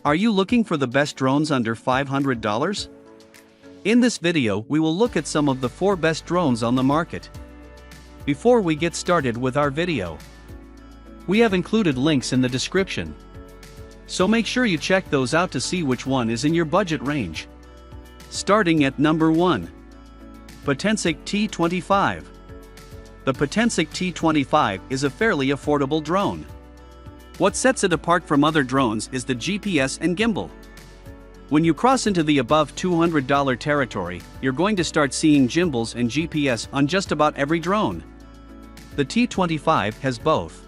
Are you looking for the best drones under $500? In this video, we will look at some of the 4 best drones on the market. Before we get started with our video, we have included links in the description, so make sure you check those out to see which one is in your budget range. Starting at number 1. Potensic T25. The Potensic T25 is a fairly affordable drone. What sets it apart from other drones is the GPS and gimbal. When you cross into the above $200 territory, you're going to start seeing gimbals and GPS on just about every drone. The T25 has both.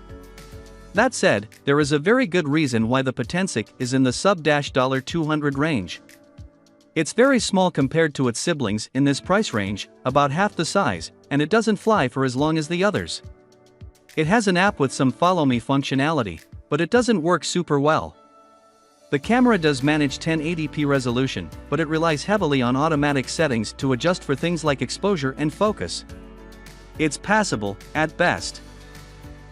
That said, there is a very good reason why the Potensic is in the sub-$200 range. It's very small compared to its siblings in this price range, about half the size, and it doesn't fly for as long as the others. It has an app with some follow me functionality, but it doesn't work super well. The camera does manage 1080p resolution, but it relies heavily on automatic settings to adjust for things like exposure and focus. It's passable, at best.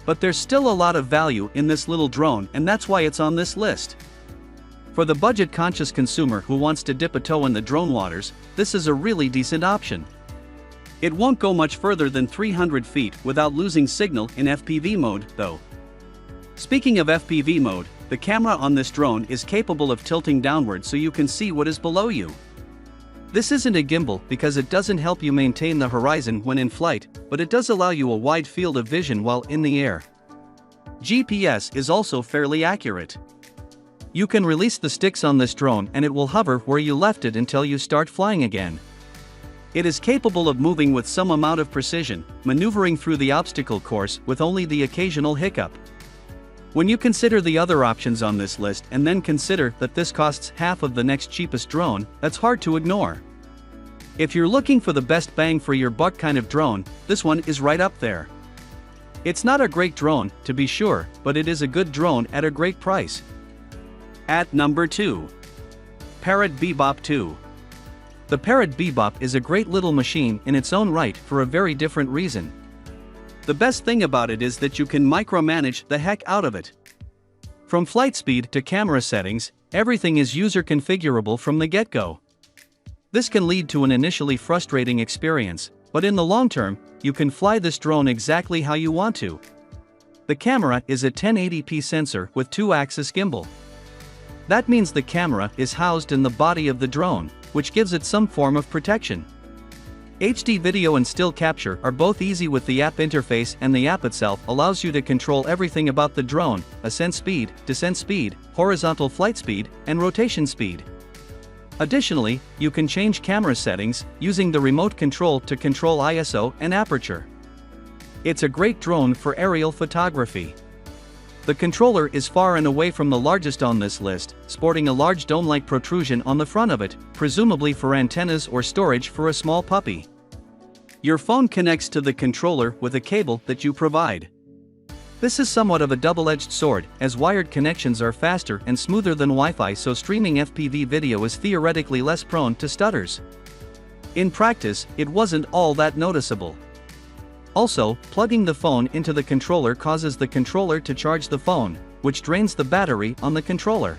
But there's still a lot of value in this little drone, and that's why it's on this list. For the budget-conscious consumer who wants to dip a toe in the drone waters, this is a really decent option. It won't go much further than 300 feet without losing signal in FPV mode, though. Speaking of FPV mode, the camera on this drone is capable of tilting downward so you can see what is below you. This isn't a gimbal because it doesn't help you maintain the horizon when in flight, but it does allow you a wide field of vision while in the air. GPS is also fairly accurate. You can release the sticks on this drone and it will hover where you left it until you start flying again. It is capable of moving with some amount of precision, maneuvering through the obstacle course with only the occasional hiccup. When you consider the other options on this list and then consider that this costs half of the next cheapest drone, that's hard to ignore. If you're looking for the best bang for your buck kind of drone, this one is right up there. It's not a great drone, to be sure, but it is a good drone at a great price. At number 2. Parrot Bebop 2. The Parrot Bebop is a great little machine in its own right for a very different reason. The best thing about it is that you can micromanage the heck out of it. From flight speed to camera settings, everything is user configurable from the get-go. This can lead to an initially frustrating experience, but in the long term, you can fly this drone exactly how you want to. The camera is a 1080p sensor with 2-axis gimbal. That means the camera is housed in the body of the drone, which gives it some form of protection. HD video and still capture are both easy with the app interface, and the app itself allows you to control everything about the drone: ascent speed, descent speed, horizontal flight speed, and rotation speed. Additionally, you can change camera settings using the remote control to control ISO and aperture. It's a great drone for aerial photography. The controller is far and away from the largest on this list, sporting a large dome-like protrusion on the front of it, presumably for antennas or storage for a small puppy. Your phone connects to the controller with a cable that you provide. This is somewhat of a double-edged sword, as wired connections are faster and smoother than Wi-Fi, so streaming FPV video is theoretically less prone to stutters. In practice, it wasn't all that noticeable. Also, plugging the phone into the controller causes the controller to charge the phone, which drains the battery on the controller.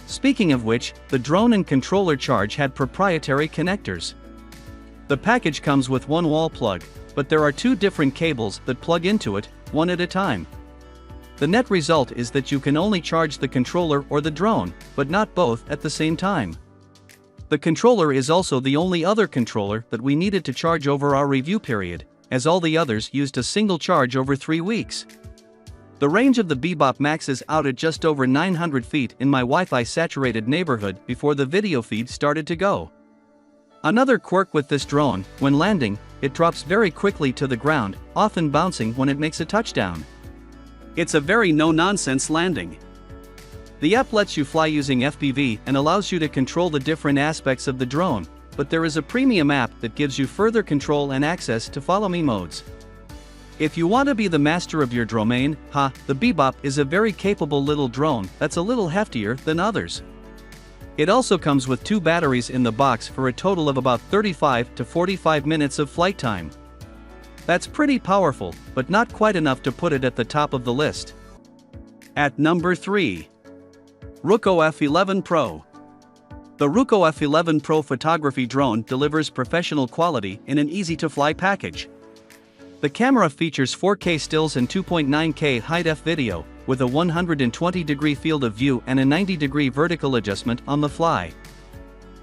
Speaking of which, the drone and controller charge had proprietary connectors. The package comes with one wall plug, but there are 2 different cables that plug into it, one at a time. The net result is that you can only charge the controller or the drone, but not both at the same time. The controller is also the only other controller that we needed to charge over our review period, as all the others used a single charge over 3 weeks. The range of the Bebop maxes out at just over 900 feet in my Wi-Fi saturated neighborhood before the video feed started to go. Another quirk with this drone: when landing, it drops very quickly to the ground, often bouncing when it makes a touchdown. It's a very no-nonsense landing. The app lets you fly using FPV and allows you to control the different aspects of the drone, but there is a premium app that gives you further control and access to follow me modes. If you want to be the master of your domain, the Bebop is a very capable little drone that's a little heftier than others. It also comes with 2 batteries in the box for a total of about 35 to 45 minutes of flight time. That's pretty powerful, but not quite enough to put it at the top of the list. At number 3. Ruko F11 Pro. The Ruko F11 Pro photography drone delivers professional quality in an easy-to-fly package. The camera features 4K stills and 2.9K high-def video, with a 120-degree field of view and a 90-degree vertical adjustment on the fly.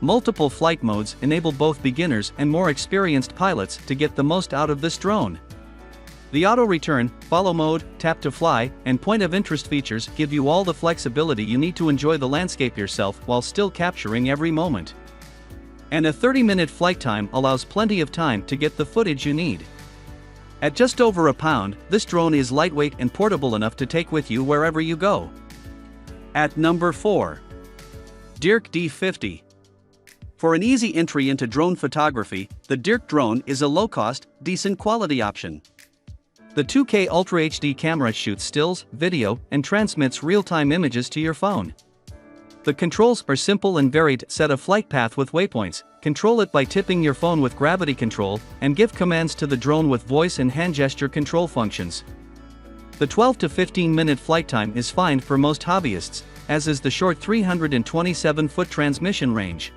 Multiple flight modes enable both beginners and more experienced pilots to get the most out of this drone. The auto return, follow mode, tap to fly, and point of interest features give you all the flexibility you need to enjoy the landscape yourself while still capturing every moment. And a 30-minute flight time allows plenty of time to get the footage you need. At just over a pound, this drone is lightweight and portable enough to take with you wherever you go. At number 4. Deerc D50. For an easy entry into drone photography, the Deerc drone is a low-cost, decent quality option. The 2K Ultra HD camera shoots stills, video, and transmits real-time images to your phone. The controls are simple and varied. Set a flight path with waypoints, control it by tipping your phone with gravity control, and give commands to the drone with voice and hand gesture control functions. The 12 to 15-minute flight time is fine for most hobbyists, as is the short 327-foot transmission range.